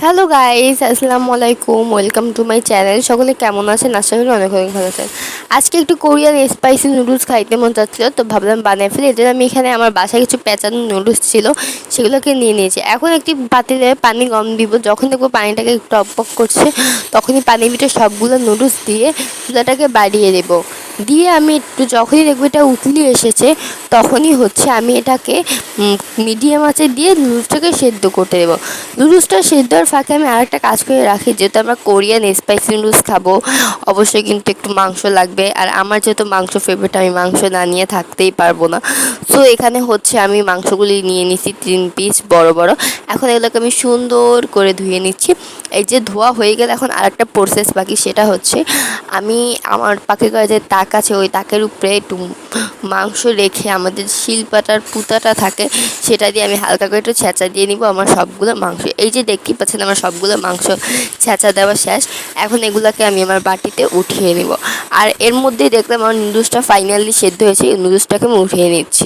Hello guys, আসসালামু আলাইকুম। Welcome to my channel. সকলে কেমন আছেন? আশা করি অনেক অনেক ভালো আছেন। আজকে একটু কোরিয়ান স্পাইসি নুডলস খাইতে মন চাচ্ছিল, তো ভাবলাম বানিয়ে ফেলি। এর জন্য আমি এখানে আমার বাসায় কিছু পেঁচানো নুডলস ছিল, সেগুলোকে নিয়ে নিয়েছি। এখন একটি পাতিলে পানি গরম দিব। যখন দেখবো পানিটাকে টকবক করছে, তখনই পানির ভিতরে সবগুলো নুডলস দিয়ে চুলাটাকে বাড়িয়ে দেবো। দিয়ে আমি একটু যখনই দেখবো এটা উতলি এসেছে, তখনই আমি এটাকে মিডিয়াম আঁচে দিয়ে নুডলসটাকে সেদ্ধ করতে দেবো। নুডলসটা সেদ্ধর ফাঁকে আমি আরেকটা কাজ করে রাখি, যেহেতু আমরা কোরিয়ান স্পাইসি নুডলস খাবো, অবশ্যই কিন্তু একটু মাংস লাগবে। আর আমার যেহেতু মাংস ফেভারিট, আমি মাংস না নিয়ে থাকতেই পারবো না। সো এখানে আমি মাংসগুলি নিয়ে নিচ্ছি 3 পিস বড় বড়। এখন এগুলোকে আমি সুন্দর করে ধুয়ে নিচ্ছি। এই যে ধোয়া হয়ে গেলে এখন আরেকটা প্রসেস বাকি, সেটা হচ্ছে আমি আমার পাখি করা যে তাক আছে, ওই তাকের উপরে একটু মাংস রেখে আমাদের শিলপাটার পুতাটা থাকে, সেটা দিয়ে আমি হালকা করে একটু ছেঁচা দিয়ে নিব আমার সবগুলো মাংস। এই যে দেখতেই পাচ্ছেন আমার সবগুলো মাংস ছেঁচা দেওয়া শেষ। এখন এগুলোকে আমি আমার বাটিতে উঠিয়ে নিব। আর এর মধ্যেই দেখলাম আমার নুডলসটা ফাইনালি সেদ্ধ হয়েছে। নুডলসটাকে আমি উঠিয়ে নিচ্ছি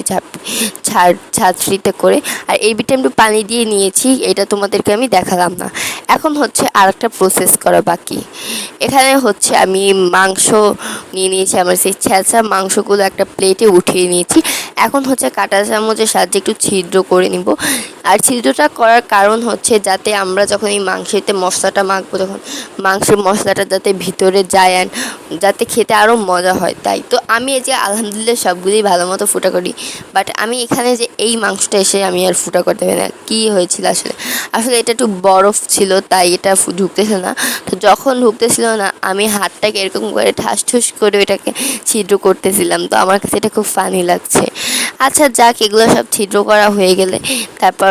ছাঁচড়িতে করে। আর এই বিটে একটু পানি দিয়ে নিয়েছি, এটা তোমাদেরকে আমি দেখালাম না। এখন আরেকটা প্রসেস করা বাকি। এখানে আমি মাংস নিয়ে নিয়েছি, আমার সেই ছেঁচা মাংসগুলো একটা প্লেটে উঠিয়ে নিয়েছি। এখন কাঁটা চামচের সাহায্যে একটু ছিদ্র করে নিব। আর ছিদ্রটা করার কারণ যাতে আমরা যখন এই মাংসেতে মশলাটা মাখবো, তখন মাংসের মশলাটা যাতে ভিতরে যায়, অ্যান্ড যাতে খেতে আরও মজা হয়। তাই তো আমি এই যে আলহামদুলিল্লাহ সবগুলোই ভালো মতো ফুটা করি, বাট আমি এখানে যে এই মাংসটা এসে আমি আর ফুটা করতে পারি না। কী হয়েছিল আসলে আসলে এটা একটু বরফ ছিল, তাই এটা ঢুকতেছে না। তো যখন ঢুকতেছিল না, আমি হাতটাকে এরকম করে ঠাস ঠুস করে এটাকে ছিদ্র করতেছিলাম। তো আমার কাছে এটা খুব ফানি লাগছে। আচ্ছা যাক, এগুলো সব ছিদ্র করা হয়ে গেলে তারপর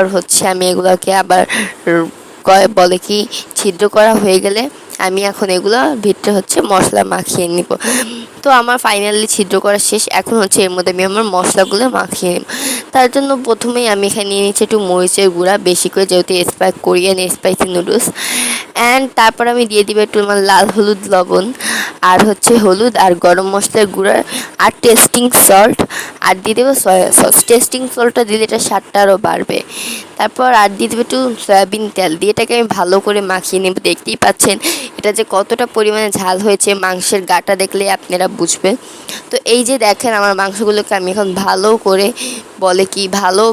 আমি এগুলোকে আবার বলে কি, ছিদ্র করা হয়ে গেলে আমি এখন এগুলো ভিতরে মশলা মাখিয়ে নিব। তো আমার ফাইনালি ছিদ্র করা শেষ। এখন এর মধ্যে আমি আমার মশলাগুলো মাখিয়ে নিব। তার জন্য প্রথমেই আমি এখানে নিয়ে নিচ্ছি একটু মরিচের গুঁড়া বেশি করে, যেহেতু কোরিয়ান স্পাইসি নুডলস। অ্যান্ড তারপর আমি দিয়ে দিব একটু আমার লাল হলুদ লবণ, আর হলুদ আর গরম মশলার গুঁড়া, আর টেস্টিং সল্ট, আর দিয়ে দেবো সয়া সস। টেস্টিং সল্টটা দিলে এটা স্বাদটা আরও বাড়বে। তারপর আর দিয়ে দেবো একটু সয়াবিন তেল দিয়ে এটাকে আমি ভালো করে মাখিয়ে নেব। দেখতেই পাচ্ছেন এটা যে কতটা পরিমাণে ঝাল হয়েছে, মাংসের গাটা দেখলে আপনারা বুঝবেন। তো এই যে দেখেন আমার মাংসগুলোকে আমি এখন ভালো করে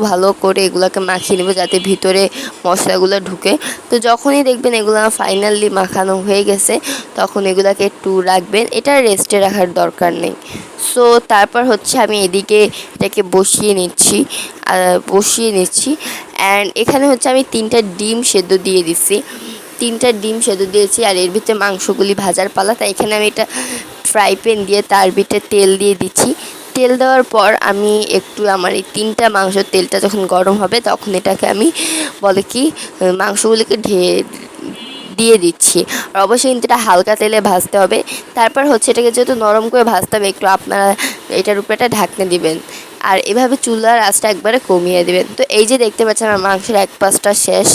ভালো করে এগুলোকে মাখিয়ে নেব, যাতে ভিতরে মশলাগুলো ঢুকে। তো যখনই দেখবেন এগুলো ফাইনালি মাখানো হয়ে গেছে, তখন এগুলোকে একটু রাখবেন, এটা রেস্টে রাখার দরকার নেই। সো তারপর আমি এদিকে এটাকে বসিয়ে নিচ্ছি। অ্যান্ড এখানে আমি 3টা ডিম সেদ্ধ দিয়ে দিচ্ছি। 3টা ডিম সেদ্ধ দিয়েছি, আর এর ভিতরে মাংসগুলি ভাজার পালা। তাই এখানে আমি এটা ফ্রাই প্যান দিয়ে তার ভিতরে তেল দিয়ে দিচ্ছি। তেল দেওয়ার পর আমি একটু আমার এই 3টা মাংসের তেলটা যখন গরম হবে, তখন এটাকে আমি মাংসগুলিকে দিয়ে দিচ্ছি। আর অবশ্যই কিন্তু এটা হালকা তেলে ভাজতে হবে। তারপর এটাকে যেহেতু নরম করে ভাজতে হবে, একটু আপনারা এটার উপরে একটা ঢাকনা দিবেন, আর এভাবে চুলার আঁচটা একবারে কমিয়ে দেবেন। তো এই যে দেখতে পাচ্ছেন আমার মাংসের এক পাশটা শেষ,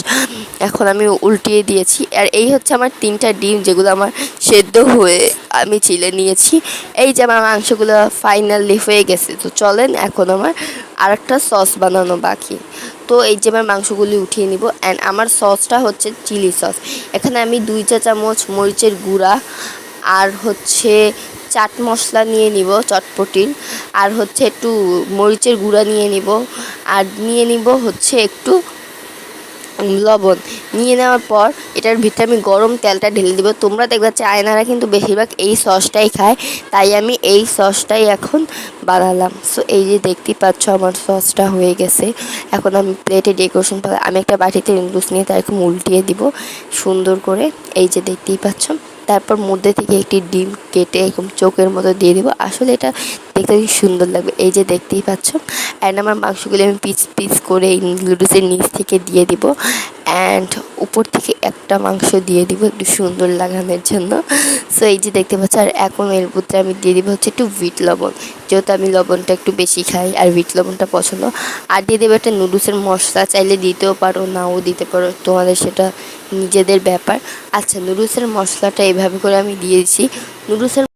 এখন আমি উল্টিয়ে দিয়েছি। আর এই আমার 3টা ডিম, যেগুলো আমার সেদ্ধ হয়ে আমি চিলে নিয়েছি। এই যে আমার মাংসগুলো ফাইনালি হয়ে গেছে। তো চলেন এখন আমার আরেকটা সস বানানো বাকি। তো এই যে আমার মাংসগুলি উঠিয়ে নিব। অ্যান্ড আমার সসটা চিলি সস। এখানে আমি 2 চা চামচ মরিচের গুঁড়া, আর চাট মশলা নিয়ে নিব চটপটির, আর একটু মরিচের গুঁড়া নিয়ে নিব, আর নিয়ে নিব একটু লবণ। নিয়ে নেওয়ার পর এটার ভিতরে আমি গরম তেলটা ঢেলে দিব। তোমরা দেখবে চায়নারা কিন্তু বেশিরভাগ এই সসটাই খায়, তাই আমি এই সসটাই এখন বানালাম। সো এই যে দেখতেই পাচ্ছ আমার সসটা হয়ে গেছে। এখন আমি প্লেটে ডেকোরেশন আমি একটা বাটিতে নুডলস নিয়ে তার এরকম উল্টিয়ে দিব সুন্দর করে। এই যে দেখতেই পাচ্ছ। তারপর মধ্যে থেকে একটি ডিম কেটে এরকম চোখের মতো দিয়ে দিব। আসলে এটা দেখতে খুব সুন্দর লাগবে। এই যে দেখতেই পাচ্ছ। অ্যান্ড আমার মাংসগুলি আমি পিস পিস করে এই নুডলসের নিচ থেকে দিয়ে দিব, অ্যান্ড উপর থেকে একটা মাংস দিয়ে দিব একটু সুন্দর লাগানোর জন্য। সো এই যে দেখতে পাচ্ছ। আর এখন এর মধ্যে আমি দিয়ে দিব একটু বিট লবণ, যেহেতু আমি লবণটা একটু বেশি খাই আর বিট লবণটা পছন্দ। আর দিয়ে দেবো একটা নুডলসের মশলা, চাইলে দিতেও পারো নাও দিতে পারো, তোমাদের সেটা নিজেদের ব্যাপার। আচ্ছা, নুডলসের মশলাটা এভাবে করে আমি দিয়েছি। নুডলসের